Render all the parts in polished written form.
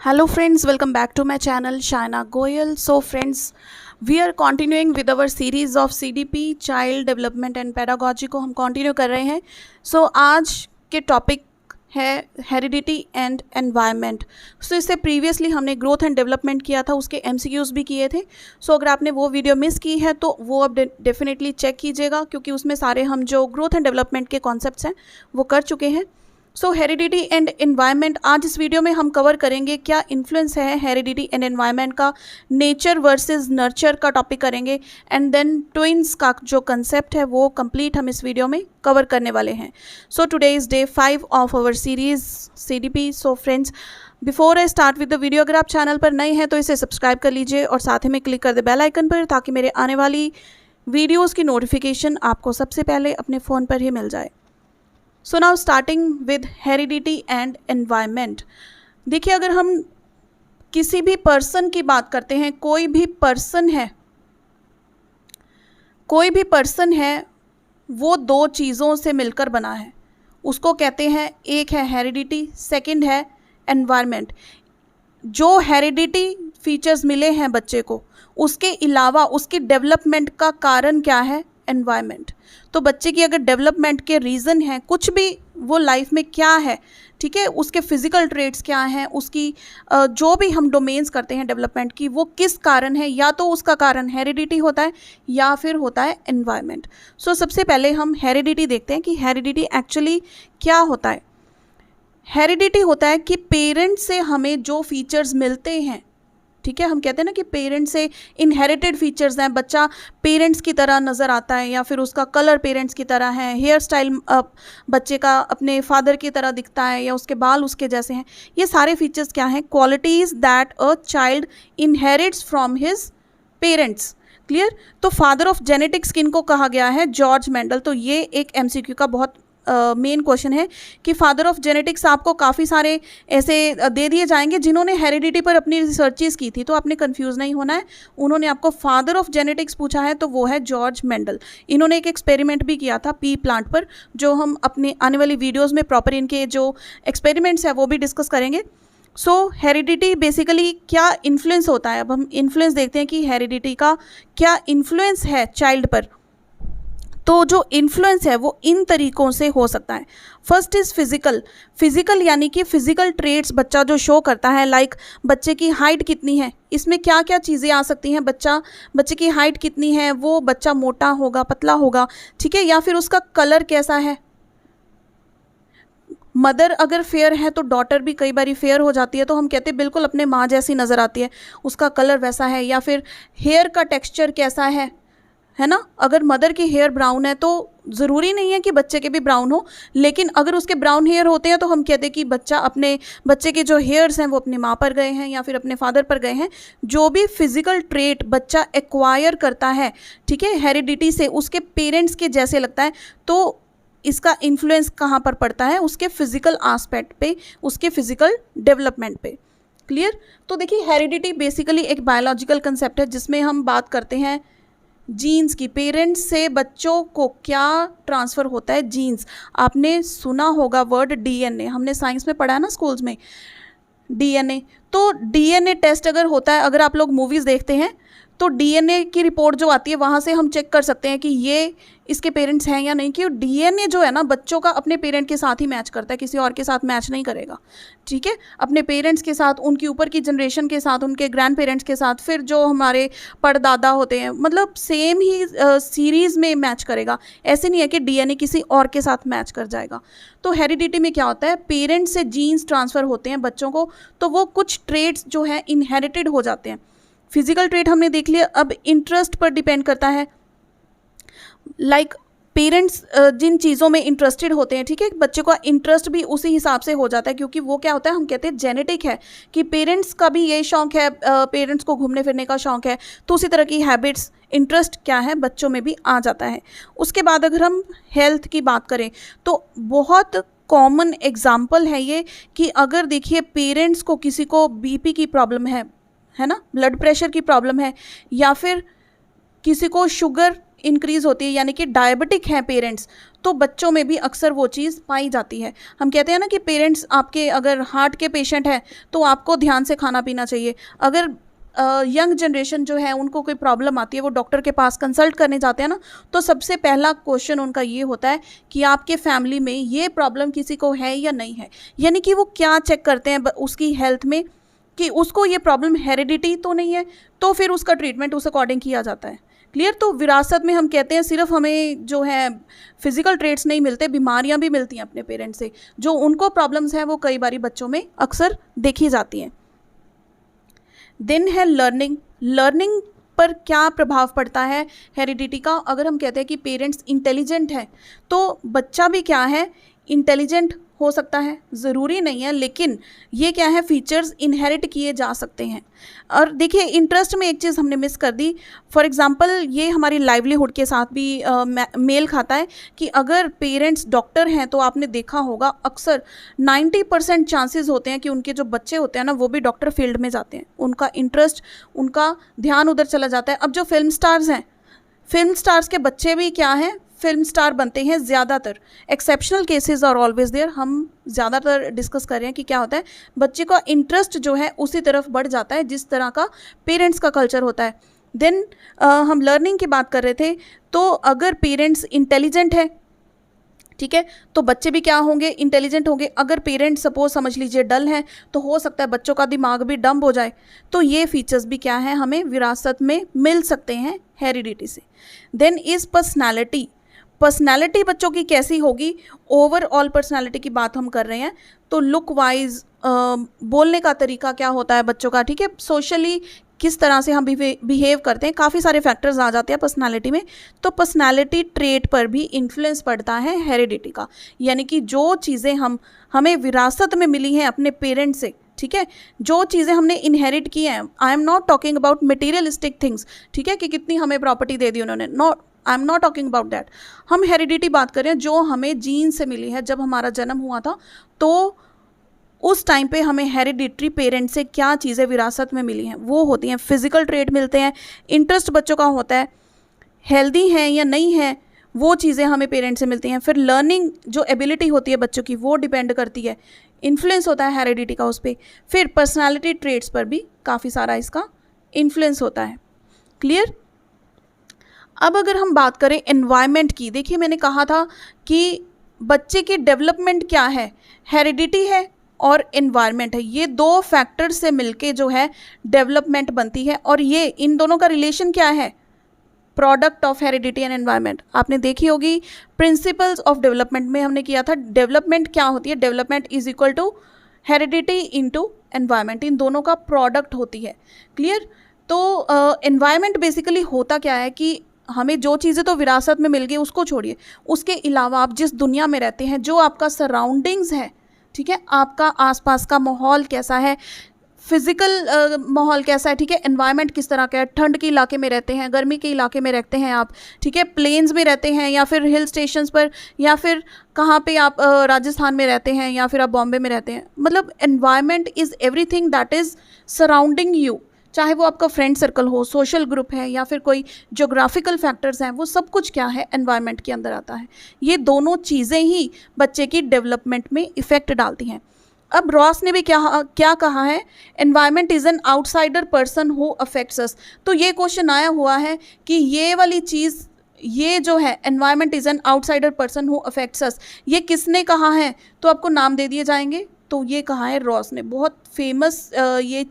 Hello friends, welcome back to my channel Shaina Goyal. So friends, we are continuing with our series of CDP Child Development and Pedagogy को हम continue कर रहे हैं. So आज के topic है heredity and environment. सो इससे previously हमने ग्रोथ एंड डेवलपमेंट किया था, उसके MCQs भी किए थे. सो अगर आपने वो वीडियो मिस की है तो वो अब डेफिनेटली चेक कीजिएगा, क्योंकि उसमें सारे हम जो ग्रोथ एंड डेवलपमेंट के कॉन्सेप्ट्स हैं वो कर चुके हैं. सो हेरिडिटी एंड एनवायरनमेंट आज इस वीडियो में हम कवर करेंगे. क्या इन्फ्लुएंस है हेरिडिटी एंड एनवायरनमेंट का, नेचर वर्सेस नर्चर का टॉपिक करेंगे, एंड देन ट्विंस का जो कंसेप्ट है वो कंप्लीट हम इस वीडियो में कवर करने वाले हैं. So today is day 5 of our series CDP. So friends, before I start with the video, अगर आप चैनल पर नए हैं तो इसे सब्सक्राइब कर लीजिए और साथ ही में क्लिक कर दे बेल आइकन पर, ताकि मेरे आने वाली वीडियोज़ की नोटिफिकेशन आपको सबसे पहले अपने फ़ोन पर ही मिल जाए. So now starting with heredity and environment. देखिए, अगर हम किसी भी पर्सन की बात करते हैं, कोई भी पर्सन है वो दो चीज़ों से मिलकर बना है. उसको कहते हैं, एक है हेरिडिटी, सेकंड है एनवायरनमेंट. जो हेरिडिटी फीचर्स मिले हैं बच्चे को, उसके अलावा उसकी डेवलपमेंट का कारण क्या है? एनवायरनमेंट. तो बच्चे की अगर डेवलपमेंट के रीज़न हैं, कुछ भी वो लाइफ में क्या है, ठीक है, उसके फिजिकल ट्रेट्स क्या हैं, उसकी जो भी हम डोमेन्स करते हैं डेवलपमेंट की, वो किस कारण है, या तो उसका कारण हेरिडिटी होता है या फिर होता है एनवायरनमेंट. सो सबसे पहले हम हेरिडिटी देखते हैं कि हेरिडिटी एक्चुअली क्या होता है. हेरिडिटी होता है कि पेरेंट्स से हमें जो फीचर्स मिलते हैं, ठीक है, हम कहते हैं ना कि पेरेंट्स से इनहेरिटेड फीचर्स हैं. बच्चा पेरेंट्स की तरह नज़र आता है, या फिर उसका कलर पेरेंट्स की तरह है, हेयर स्टाइल बच्चे का अपने फादर की तरह दिखता है, या उसके बाल उसके जैसे हैं. ये सारे फीचर्स क्या हैं? Qualities that a child inherits from his parents. Clear? तो फादर ऑफ जेनेटिक्स किनको कहा गया है? George Mendel. तो ये एक MCQ का बहुत मेन क्वेश्चन है कि फादर ऑफ जेनेटिक्स आपको काफ़ी सारे ऐसे दे दिए जाएंगे जिन्होंने हेरिडिटी पर अपनी रिसर्चेस की थी, तो आपने कंफ्यूज नहीं होना है. उन्होंने आपको फादर ऑफ जेनेटिक्स पूछा है, तो वो है जॉर्ज मेंडल. इन्होंने एक एक्सपेरिमेंट भी किया था पी प्लांट पर, जो हम अपने आने वाली वीडियोज़ में प्रॉपर इनके जो एक्सपेरिमेंट्स है वो भी डिस्कस करेंगे. सो हेरिडिटी बेसिकली क्या इन्फ्लुएंस होता है. अब हम इन्फ्लुएंस देखते हैं कि हेरिडिटी का क्या इन्फ्लुएंस है चाइल्ड पर. तो जो इन्फ्लुएंस है वो इन तरीक़ों से हो सकता है. फर्स्ट इज़ फिजिकल यानी कि फिजिकल ट्रेट्स बच्चा जो शो करता है, लाइक बच्चे की हाइट कितनी है, इसमें क्या क्या चीज़ें आ सकती हैं. बच्चे की हाइट कितनी है, वो बच्चा मोटा होगा, पतला होगा, ठीक है, या फिर उसका कलर कैसा है. मदर अगर फेयर है तो डॉटर भी कई बार फेयर हो जाती है, तो हम कहते हैं बिल्कुल अपने माँ जैसी नज़र आती है, उसका कलर वैसा है. या फिर हेयर का टेक्सचर कैसा है ना. अगर मदर की हेयर ब्राउन है तो ज़रूरी नहीं है कि बच्चे के भी ब्राउन हो, लेकिन अगर उसके ब्राउन हेयर होते हैं तो हम कहते हैं कि बच्चे के जो हेयर्स हैं वो अपनी माँ पर गए हैं या फिर अपने फादर पर गए हैं. जो भी फिजिकल ट्रेट बच्चा एक्वायर करता है, ठीक है, हेरिडिटी से, उसके पेरेंट्स के जैसे लगता है, तो इसका इन्फ्लुएंस कहाँ पर पड़ता है? उसके फिजिकल आस्पेक्ट पे, उसके फिजिकल डेवलपमेंट पे. क्लियर? तो देखिए, हेरिडिटी बेसिकली एक बायोलॉजिकल कंसेप्ट है जिसमें हम बात करते हैं जीन्स की. पेरेंट्स से बच्चों को क्या ट्रांसफ़र होता है? जीन्स. आपने सुना होगा वर्ड DNA, हमने साइंस में पढ़ा है ना स्कूल्स में, DNA. तो DNA टेस्ट अगर होता है, अगर आप लोग मूवीज़ देखते हैं तो DNA की रिपोर्ट जो आती है वहाँ से हम चेक कर सकते हैं कि ये इसके पेरेंट्स हैं या नहीं. कि DNA जो है ना बच्चों का अपने पेरेंट के साथ ही मैच करता है, किसी और के साथ मैच नहीं करेगा, ठीक है. अपने पेरेंट्स के साथ, उनकी ऊपर की जनरेशन के साथ, उनके ग्रैंड पेरेंट्स के साथ, फिर जो हमारे परदादा होते हैं, मतलब सेम ही सीरीज़ में मैच करेगा. ऐसे नहीं है कि DNA किसी और के साथ मैच कर जाएगा. तो हेरिडिटी में क्या होता है? पेरेंट्स से जीन्स ट्रांसफ़र होते हैं बच्चों को, तो वो कुछ ट्रेट्स जो है इनहेरिटेड हो जाते हैं. फिजिकल ट्रेट हमने देख लिया. अब इंटरेस्ट पर डिपेंड करता है, लाइक पेरेंट्स जिन चीज़ों में इंटरेस्टेड होते हैं, ठीक है, बच्चे का इंटरेस्ट भी उसी हिसाब से हो जाता है, क्योंकि वो क्या होता है, हम कहते हैं जेनेटिक है, कि पेरेंट्स का भी ये शौक़ है, पेरेंट्स को घूमने फिरने का शौक़ है, तो उसी तरह की हैबिट्स, इंटरेस्ट क्या है, बच्चों में भी आ जाता है. उसके बाद अगर हम हेल्थ की बात करें तो बहुत कॉमन एग्जाम्पल है ये, कि अगर देखिए पेरेंट्स को, किसी को BP की प्रॉब्लम है ना, ब्लड प्रेशर की प्रॉब्लम है, या फिर किसी को शुगर इंक्रीज़ होती है, यानी कि डायबिटिक हैं पेरेंट्स, तो बच्चों में भी अक्सर वो चीज़ पाई जाती है। हम कहते हैं ना कि पेरेंट्स आपके अगर हार्ट के पेशेंट हैं तो आपको ध्यान से खाना पीना चाहिए। अगर यंग जनरेशन जो है उनको कोई प्रॉब्लम आती है, वो डॉक्टर के पास कंसल्ट करने जाते हैं ना, तो सबसे पहला क्वेश्चन उनका ये होता है कि आपके फैमिली में ये प्रॉब्लम किसी को है या नहीं है। यानी कि वो क्या चेक करते हैं उसकी हेल्थ में कि उसको ये प्रॉब्लम हेरिडिटी तो नहीं है, तो फिर उसका ट्रीटमेंट उस अकॉर्डिंग किया जाता है। क्लियर। तो विरासत में हम कहते हैं सिर्फ हमें जो है फिजिकल ट्रेट्स नहीं मिलते, बीमारियां भी मिलती हैं अपने पेरेंट्स से। जो उनको प्रॉब्लम्स हैं वो कई बारी बच्चों में अक्सर देखी जाती हैं। देन है लर्निंग। लर्निंग पर क्या प्रभाव पड़ता है हेरिडिटी का? अगर हम कहते हैं कि पेरेंट्स इंटेलिजेंट हैं तो बच्चा भी क्या है, इंटेलिजेंट हो सकता है, ज़रूरी नहीं है, लेकिन ये क्या है, फीचर्स इनहेरिट किए जा सकते हैं। और देखिए इंटरेस्ट में एक चीज़ हमने मिस कर दी। फॉर एग्जांपल ये हमारी लाइवलीहुड के साथ भी मेल खाता है कि अगर पेरेंट्स डॉक्टर हैं तो आपने देखा होगा अक्सर 90% चांसेस होते हैं कि उनके जो बच्चे होते हैं ना वो भी डॉक्टर फील्ड में जाते हैं। उनका इंटरेस्ट, उनका ध्यान उधर चला जाता है। अब जो फिल्म स्टार्स हैं, फिल्म स्टार्स के बच्चे भी क्या हैं, फिल्म स्टार बनते हैं ज़्यादातर। Exceptional cases are always there. हम ज़्यादातर डिस्कस कर रहे हैं कि क्या होता है, बच्चे का इंटरेस्ट जो है उसी तरफ बढ़ जाता है जिस तरह का पेरेंट्स का कल्चर होता है। देन हम लर्निंग की बात कर रहे थे, तो अगर पेरेंट्स इंटेलिजेंट है, ठीक है, तो बच्चे भी क्या होंगे, इंटेलिजेंट होंगे। अगर पेरेंट्स सपोज समझ लीजिए डल हैं, तो हो सकता है बच्चों का दिमाग भी डम्ब हो जाए। तो ये फीचर्स भी क्या है, हमें विरासत में मिल सकते हैं हेरिडिटी से। Then is personality. पर्सनैलिटी बच्चों की कैसी होगी, ओवरऑल पर्सनैलिटी की बात हम कर रहे हैं, तो लुक वाइज, बोलने का तरीका क्या होता है बच्चों का, ठीक है, सोशली किस तरह से हम बिहेव करते हैं, काफ़ी सारे फैक्टर्स आ जाते हैं पर्सनालिटी में। तो पर्सनालिटी ट्रेट पर भी इन्फ्लुएंस पड़ता है हेरिडिटी का। यानी कि जो चीज़ें हमें विरासत में मिली हैं अपने पेरेंट्स से, ठीक है, जो चीज़ें हमने इनहेरिट की हैं, I am not talking about materialistic things, ठीक है, कि कितनी हमें प्रॉपर्टी दे दी उन्होंने, not, I am not talking about that. हम हेरिडिटी बात करें जो हमें जीन से मिली है। जब हमारा जन्म हुआ था तो उस टाइम पे हमें हेरिडिटरी पेरेंट से क्या चीज़ें विरासत में मिली हैं, वो होती हैं, फिजिकल ट्रेट मिलते हैं, इंटरेस्ट बच्चों का होता है, हेल्दी हैं या नहीं है, वो चीज़ें हमें पेरेंट से मिलती हैं। फिर लर्निंग जो एबिलिटी होती है बच्चों की वो डिपेंड करती है, इन्फ्लुएंस होता है हेरिडिटी का उस पर। फिर पर्सनालिटी ट्रेट्स पर भी काफ़ी सारा इसका इन्फ्लुएंस होता है। क्लियर। अब अगर हम बात करें एनवायरनमेंट की, देखिए मैंने कहा था कि बच्चे की डेवलपमेंट क्या है, हेरिडिटी है और एनवायरनमेंट है। ये दो फैक्टर से मिलके जो है डेवलपमेंट बनती है। और ये इन दोनों का रिलेशन क्या है, product of heredity and environment. आपने देखी होगी प्रिंसिपल्स ऑफ डेवलपमेंट में हमने किया था, डेवलपमेंट क्या होती है, development is equal to heredity into environment, इन दोनों का प्रोडक्ट होती है। क्लियर। तो एनवायरनमेंट बेसिकली होता क्या है कि हमें जो चीज़ें तो विरासत में मिल गई उसको छोड़िए, उसके अलावा आप जिस दुनिया में रहते हैं, जो आपका सराउंडिंग्स है, ठीक है, आपका आसपास का माहौल कैसा है, फिजिकल माहौल कैसा है, ठीक है, एनवायरनमेंट किस तरह का है, ठंड के इलाके में रहते हैं, गर्मी के इलाके में रहते हैं आप, ठीक है, प्लेन्स में रहते हैं या फिर हिल स्टेशंस पर, या फिर कहाँ पे आप राजस्थान में रहते हैं या फिर आप बॉम्बे में रहते हैं। मतलब environment is everything that is surrounding you, चाहे वो आपका फ्रेंड सर्कल हो, सोशल ग्रुप है या फिर कोई ज्योग्राफिकल फैक्टर्स हैं, वो सब कुछ क्या है, एनवायरनमेंट के अंदर आता है। ये दोनों चीज़ें ही बच्चे की डेवलपमेंट में इफ़ेक्ट डालती हैं। अब रॉस ने भी क्या कहा है, environment is an outsider person who affects us. तो ये क्वेश्चन आया हुआ है कि ये वाली चीज़, ये जो है environment is an outsider person who affects us, ये किसने कहा है, तो आपको नाम दे दिए जाएंगे। तो ये कहा है रॉस ने, बहुत फेमस, ये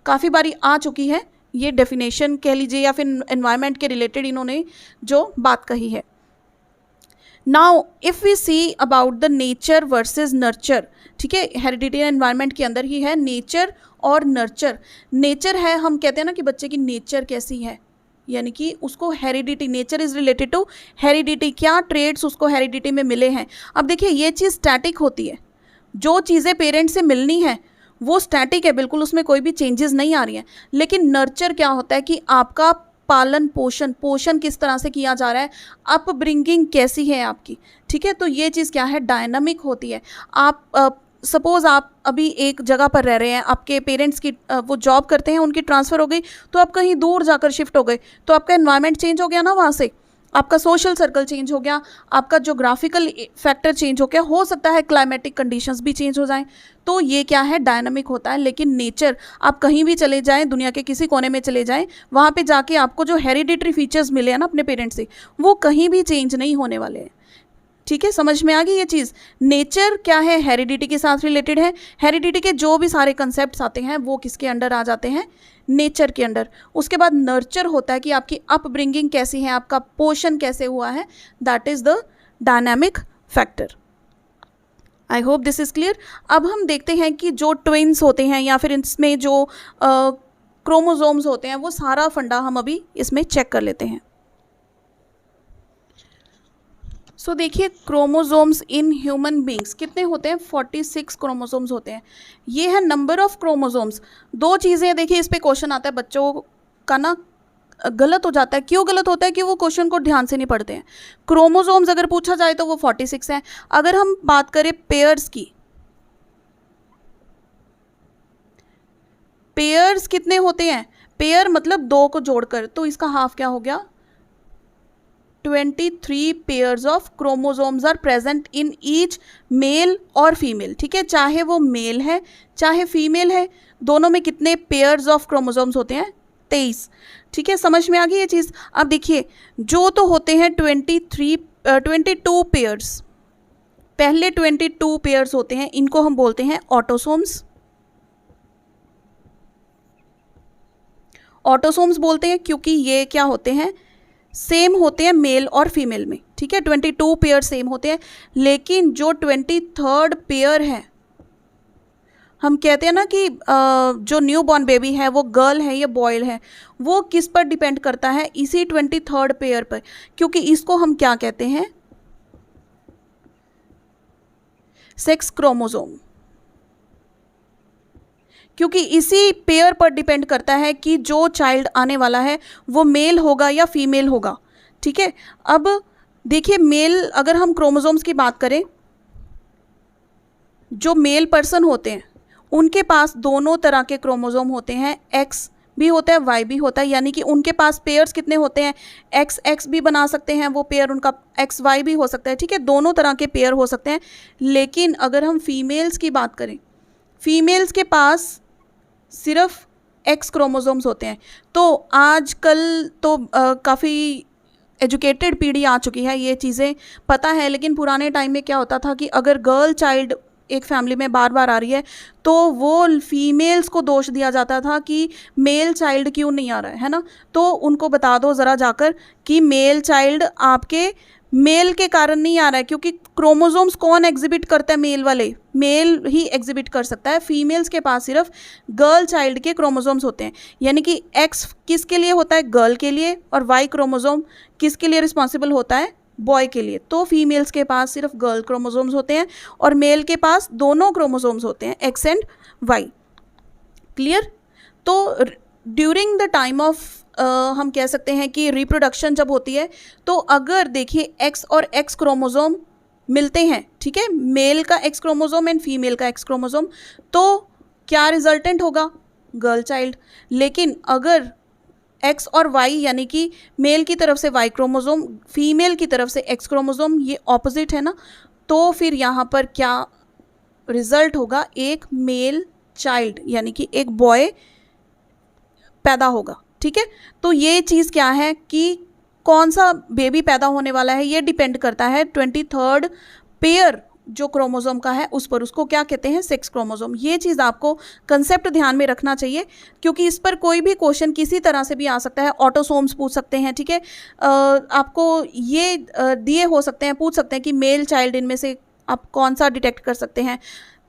काफ़ी बारी आ चुकी है ये डेफिनेशन कह लीजिए, या फिर एनवायरनमेंट के रिलेटेड इन्होंने जो बात कही है। Now if we see about the nature versus nurture, ठीक है, हेरिडिटी एंड एनवायरनमेंट के अंदर ही है नेचर और नर्चर। नेचर है, हम कहते हैं ना कि बच्चे की नेचर कैसी है, यानी कि उसको heredity, nature is related to heredity, क्या ट्रेड्स उसको हेरिडिटी में मिले हैं। अब देखिए ये चीज़ स्टैटिक होती है, जो चीज़ें पेरेंट्स से मिलनी है वो स्टैटिक है, बिल्कुल उसमें कोई भी चेंजेस नहीं आ रही हैं। लेकिन नर्चर क्या होता है कि आपका पालन पोषण किस तरह से किया जा रहा है, अपब्रिंगिंग कैसी है आपकी, ठीक है, तो ये चीज़ क्या है, डायनामिक होती है। आप सपोज़ आप अभी एक जगह पर रह रहे हैं, आपके पेरेंट्स की वो जॉब करते हैं, उनकी ट्रांसफ़र हो गई, तो आप कहीं दूर जाकर शिफ्ट हो गए, तो आपका एनवायरनमेंट चेंज हो गया ना वहाँ से। आपका सोशल सर्कल चेंज हो गया, आपका जोग्राफिकल फैक्टर चेंज हो गया, हो सकता है क्लाइमेटिक कंडीशंस भी चेंज हो जाएं, तो ये क्या है, डायनामिक होता है। लेकिन नेचर, आप कहीं भी चले जाएं, दुनिया के किसी कोने में चले जाएं, वहाँ पे जाके आपको जो हेरिडिटरी फीचर्स मिले हैं ना अपने पेरेंट्स से, वो कहीं भी चेंज नहीं होने वाले हैं। ठीक है, समझ में आ गई ये चीज़। नेचर क्या है, हेरिडिटी के साथ रिलेटेड है। हेरिडिटी के जो भी सारे कंसेप्ट आते हैं वो किसके अंडर आ जाते हैं, नेचर के अंडर। उसके बाद नर्चर होता है कि आपकी अपब्रिंगिंग कैसी है, आपका पोषण कैसे हुआ है, that is the dynamic factor. I hope this is clear. अब हम देखते हैं कि जो ट्विन्स होते हैं या फिर इसमें जो क्रोमोसोम्स होते हैं, वो सारा फंडा हम अभी इसमें चेक कर लेते हैं। सो देखिए, क्रोमोसोम्स इन ह्यूमन बींग्स कितने होते हैं, 46 क्रोमोसोम्स होते हैं। ये है नंबर ऑफ क्रोमोसोम्स। दो चीज़ें देखिए, इस पे क्वेश्चन आता है बच्चों का ना, गलत हो जाता है। क्यों गलत होता है कि वो क्वेश्चन को ध्यान से नहीं पढ़ते हैं। क्रोमोसोम्स अगर पूछा जाए तो वो 46 हैं। अगर हम बात करें पेयर्स की, पेयर्स कितने होते हैं, पेयर मतलब दो को जोड़कर, तो इसका हाफ क्या हो गया, 23 pairs of chromosomes are present in each male और फीमेल। ठीक है, चाहे वो मेल है चाहे फीमेल है, दोनों में कितने पेयर्स ऑफ क्रोमोसोम्स होते हैं, 23। ठीक है, समझ में आ गई ये चीज़। अब देखिए, जो तो होते हैं 22 पेयर्स, पहले 22 पेयर्स होते हैं, इनको हम बोलते हैं ऑटोसोम्स। ऑटोसोम्स बोलते हैं क्योंकि ये क्या होते हैं, सेम होते हैं मेल और फीमेल में। ठीक है, 22 पेयर सेम होते हैं। लेकिन जो 23rd पेयर है, हम कहते हैं ना कि जो न्यू बॉर्न बेबी है वो गर्ल है या बॉय है, वो किस पर डिपेंड करता है, इसी 23rd पेयर पर। क्योंकि इसको हम क्या कहते हैं, सेक्स क्रोमोसोम। क्योंकि इसी पेयर पर डिपेंड करता है कि जो चाइल्ड आने वाला है वो मेल होगा या फीमेल होगा। ठीक है, अब देखिए, मेल, अगर हम क्रोमोसोम्स की बात करें, जो मेल पर्सन होते हैं उनके पास दोनों तरह के क्रोमोसोम होते हैं, एक्स भी होता है, वाई भी होता है। यानी कि उनके पास पेयर्स कितने होते हैं, एक्स एक्स भी बना सकते हैं वो पेयर, उनका एक्स वाई भी हो सकता है। ठीक है, दोनों तरह के पेयर हो सकते हैं। लेकिन अगर हम फीमेल्स की बात करें, फीमेल्स के पास सिर्फ एक्स क्रोमोसोम्स होते हैं। तो आजकल तो काफ़ी एजुकेटेड पीढ़ी आ चुकी है, ये चीज़ें पता है। लेकिन पुराने टाइम में क्या होता था कि अगर गर्ल चाइल्ड एक फैमिली में बार बार आ रही है तो वो फीमेल्स को दोष दिया जाता था कि मेल चाइल्ड क्यों नहीं आ रहा है ना। तो उनको बता दो ज़रा जाकर कि मेल चाइल्ड आपके मेल के कारण नहीं आ रहा है, क्योंकि क्रोमोसोम्स कौन एग्जिबिट करता है, मेल वाले, मेल ही एग्जिबिट कर सकता है। फीमेल्स के पास सिर्फ गर्ल चाइल्ड के क्रोमोसोम्स होते हैं। यानी कि एक्स किसके लिए होता है, गर्ल के लिए, और वाई क्रोमोसोम किसके लिए रिस्पॉन्सिबल होता है, बॉय के लिए। तो फीमेल्स के पास सिर्फ गर्ल क्रोमोसोम्स होते हैं और मेल के पास दोनों क्रोमोसोम्स होते हैं, एक्स एंड वाई। क्लियर। तो ड्यूरिंग द टाइम ऑफ हम कह सकते हैं कि रिप्रोडक्शन जब होती है, तो अगर देखिए एक्स और एक्स क्रोमोसोम मिलते हैं, ठीक है, मेल का एक्स क्रोमोसोम एंड फीमेल का एक्स क्रोमोसोम, तो क्या रिजल्टेंट होगा, गर्ल चाइल्ड। लेकिन अगर एक्स और वाई यानी कि मेल की तरफ से वाई क्रोमोसोम, फीमेल की तरफ से एक्स क्रोमोसोम, ये ऑपोजिट है ना, तो फिर यहाँ पर क्या रिजल्ट होगा, एक मेल चाइल्ड यानी कि एक बॉय पैदा होगा। ठीक है, तो ये चीज़ क्या है कि कौन सा बेबी पैदा होने वाला है, ये डिपेंड करता है 23rd पेयर जो क्रोमोसोम का है उस पर। उसको क्या कहते हैं, सेक्स क्रोमोसोम। ये चीज़ आपको कंसेप्ट ध्यान में रखना चाहिए, क्योंकि इस पर कोई भी क्वेश्चन किसी तरह से भी आ सकता है। ऑटोसोम्स पूछ सकते हैं, ठीक है, आपको ये दिए हो सकते हैं, पूछ सकते हैं कि मेल चाइल्ड इनमें से आप कौन सा डिटेक्ट कर सकते हैं।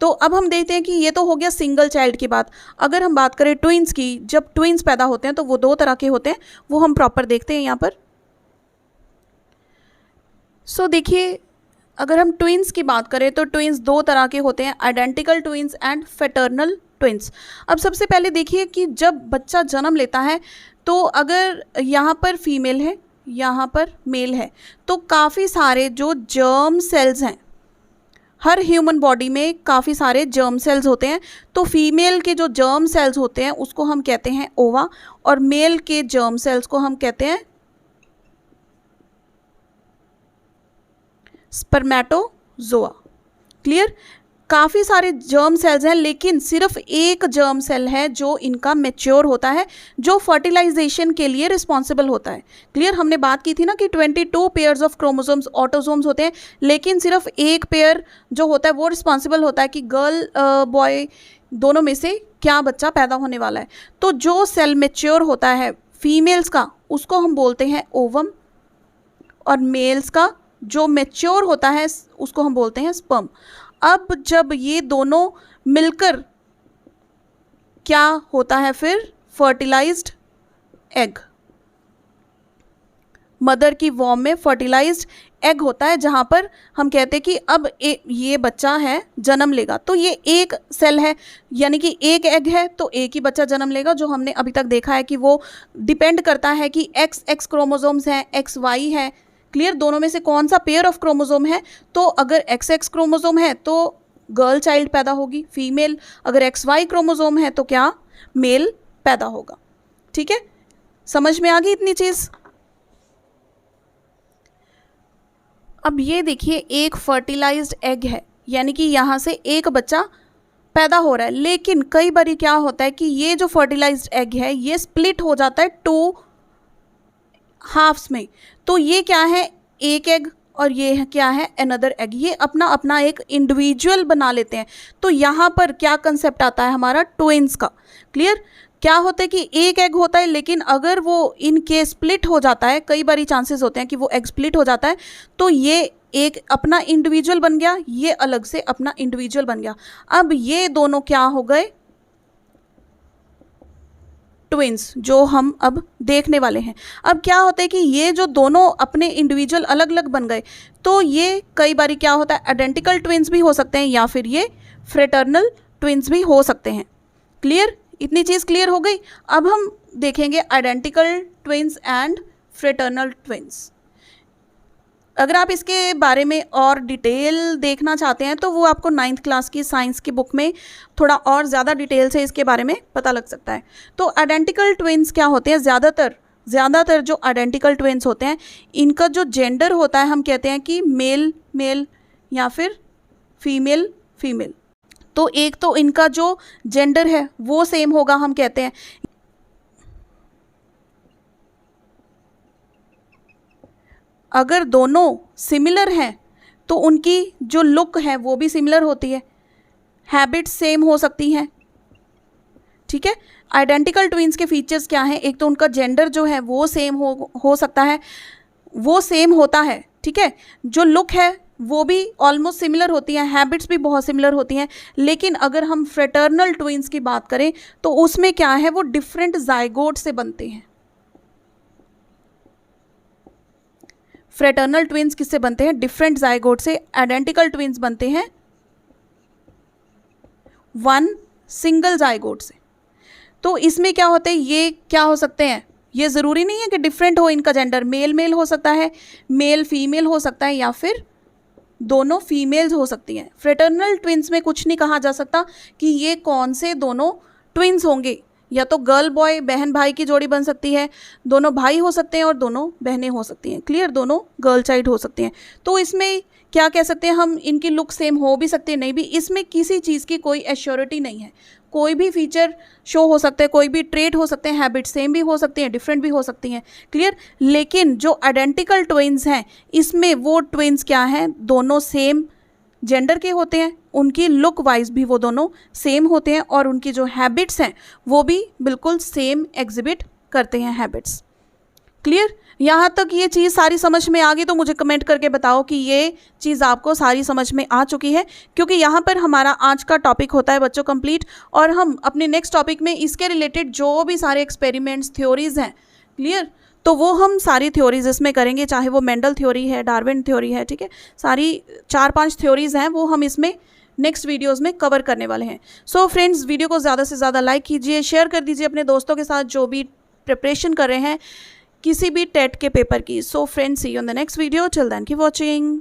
तो अब हम देखते हैं कि ये तो हो गया सिंगल चाइल्ड की बात। अगर हम बात करें ट्विंस की, जब ट्विंस पैदा होते हैं तो वो दो तरह के होते हैं, वो हम प्रॉपर देखते हैं यहाँ पर। सो देखिए, अगर हम ट्विंस की बात करें तो ट्विंस दो तरह के होते हैं, identical twins and fraternal twins. अब सबसे पहले देखिए कि जब बच्चा जन्म लेता है तो अगर यहाँ पर फीमेल है, यहाँ पर मेल है, तो काफ़ी सारे जो जर्म सेल्स हैं, हर ह्यूमन बॉडी में काफ़ी सारे जर्म सेल्स होते हैं। तो फीमेल के जो जर्म सेल्स होते हैं उसको हम कहते हैं ओवा, और मेल के जर्म सेल्स को हम कहते हैं स्पर्मेटोजोआ। क्लियर? काफ़ी सारे जर्म सेल्स हैं, लेकिन सिर्फ एक जर्म सेल है जो इनका मैच्योर होता है, जो फर्टिलाइजेशन के लिए रिस्पॉन्सिबल होता है। क्लियर? हमने बात की थी ना कि 22 पेयर्स ऑफ क्रोमोसोम्स ऑटोसोम्स होते हैं, लेकिन सिर्फ एक पेयर जो होता है वो रिस्पॉन्सिबल होता है कि गर्ल बॉय दोनों में से क्या बच्चा पैदा होने वाला है। तो जो सेल मैच्योर होता है फीमेल्स का, उसको हम बोलते हैं ओवम, और मेल्स का जो मैच्योर होता है उसको हम बोलते हैं स्पर्म। अब जब ये दोनों मिलकर क्या होता है फिर? Fertilised egg. मदर की वॉम में फर्टिलाइज्ड एग होता है, जहाँ पर हम कहते हैं कि अब ये बच्चा है, जन्म लेगा। तो ये एक सेल है, यानी कि एक एग है तो एक ही बच्चा जन्म लेगा, जो हमने अभी तक देखा है कि वो डिपेंड करता है कि एक्स क्रोमोसोम्स हैं, XY है। क्लियर? दोनों में से कौन सा पेयर ऑफ क्रोमोसोम है? तो अगर XX क्रोमोसोम है तो गर्ल चाइल्ड पैदा होगी, फीमेल। अगर XY क्रोमोसोम है तो क्या? मेल पैदा होगा। ठीक है? समझ में आ गई इतनी चीज़? अब ये देखिए, एक फर्टिलाइज्ड एग है, यानी कि यहाँ से एक बच्चा पैदा हो रहा है, लेकिन कई बार क्या होता है कि ये जो फर्टिलाइज्ड एग है ये स्प्लिट हो जाता है 2 हाफ्स में। तो ये क्या है? एक एग, और ये क्या है? Another egg. ये अपना अपना एक इंडिविजुअल बना लेते हैं। तो यहाँ पर क्या कंसेप्ट आता है हमारा? ट्विंस का। क्लियर? क्या होता है कि एक एग होता है, लेकिन अगर वो इनके स्प्लिट हो जाता है, कई बारी चांसेस होते हैं कि वो एग स्प्लिट हो जाता है, तो ये एक अपना इंडिविजुअल बन गया, ये अलग से अपना इंडिविजुअल बन गया। अब ये दोनों क्या हो गए? ट्विंस, जो हम अब देखने वाले हैं। अब क्या होता है कि ये जो दोनों अपने इंडिविजुअल अलग अलग बन गए, तो ये कई बारी क्या होता है? आइडेंटिकल ट्विंस भी हो सकते हैं, या फिर ये फ्रेटर्नल ट्विंस भी हो सकते हैं। क्लियर? इतनी चीज़ क्लियर हो गई। अब हम देखेंगे identical twins and fraternal twins. अगर आप इसके बारे में और डिटेल देखना चाहते हैं तो वो आपको 9th क्लास की साइंस की बुक में थोड़ा और ज़्यादा डिटेल से इसके बारे में पता लग सकता है। तो आइडेंटिकल ट्विंस क्या होते हैं? ज़्यादातर जो आइडेंटिकल ट्विंस होते हैं, इनका जो जेंडर होता है, हम कहते हैं कि मेल मेल या फिर फीमेल फीमेल। तो एक तो इनका जो जेंडर है वो सेम होगा, हम कहते हैं। अगर दोनों सिमिलर हैं तो उनकी जो लुक है वो भी सिमिलर होती है, हैबिट्स सेम हो सकती हैं। ठीक है? आइडेंटिकल ट्विंस के फीचर्स क्या हैं? एक तो उनका जेंडर जो है वो सेम हो सकता है, वो सेम होता है। ठीक है? जो लुक है वो भी ऑलमोस्ट सिमिलर होती हैं, हैबिट्स भी बहुत सिमिलर होती हैं। लेकिन अगर हम फ्रेटर्नल ट्विंस की बात करें तो उसमें क्या है? वो डिफरेंट जाइगोट से बनते हैं। फ्रेटर्नल ट्विंस किससे बनते हैं? डिफरेंट जाइगोट से। आइडेंटिकल ट्विंस बनते हैं 1 सिंगल जाइगोट से। तो इसमें क्या होता है? ये क्या हो सकते हैं? ये ज़रूरी नहीं है कि डिफरेंट हो इनका जेंडर, मेल मेल हो सकता है, मेल फीमेल हो सकता है, या फिर दोनों फीमेल्स हो सकती हैं। फ्रेटर्नल ट्विंस में कुछ नहीं कहा जा सकता कि ये कौन से दोनों ट्विंस होंगे। या तो गर्ल बॉय, बहन भाई की जोड़ी बन सकती है, दोनों भाई हो सकते हैं और दोनों बहनें हो सकती हैं। क्लियर? दोनों गर्ल चाइल्ड हो सकती हैं। तो इसमें क्या कह सकते हैं हम? इनकी लुक सेम हो भी सकती है, नहीं भी। इसमें किसी चीज़ की कोई एश्योरिटी नहीं है। कोई भी फीचर शो हो सकते हैं, कोई भी ट्रेट हो सकते हैं, हैबिट सेम भी हो सकती हैं, डिफरेंट भी हो सकती हैं। क्लियर? लेकिन जो आइडेंटिकल ट्विंस हैं, इसमें वो ट्विंस क्या हैं? दोनों सेम जेंडर के होते हैं, उनकी लुक वाइज भी वो दोनों सेम होते हैं, और उनकी जो हैबिट्स हैं वो भी बिल्कुल सेम एग्जिबिट करते हैं हैबिट्स। क्लियर? यहाँ तक ये चीज़ सारी समझ में आ गई तो मुझे कमेंट करके बताओ कि ये चीज़ आपको सारी समझ में आ चुकी है, क्योंकि यहाँ पर हमारा आज का टॉपिक होता है बच्चों कंप्लीट, और हम अपने नेक्स्ट टॉपिक में इसके रिलेटेड जो भी सारे एक्सपेरिमेंट्स, थ्योरीज़ हैं, क्लियर, तो वो हम सारी थ्योरीज इसमें करेंगे, चाहे वो मेंडल थ्योरी है, डार्विन थ्योरी है। ठीक है? सारी 4-5 थ्योरीज़ हैं, वो हम इसमें नेक्स्ट वीडियोस में कवर करने वाले हैं। सो फ्रेंड्स, वीडियो को ज़्यादा से ज़्यादा लाइक कीजिए, शेयर कर दीजिए अपने दोस्तों के साथ जो भी प्रिपरेशन कर रहे हैं किसी भी टेट के पेपर की। So friends, see you in the next video. Till then keep watching.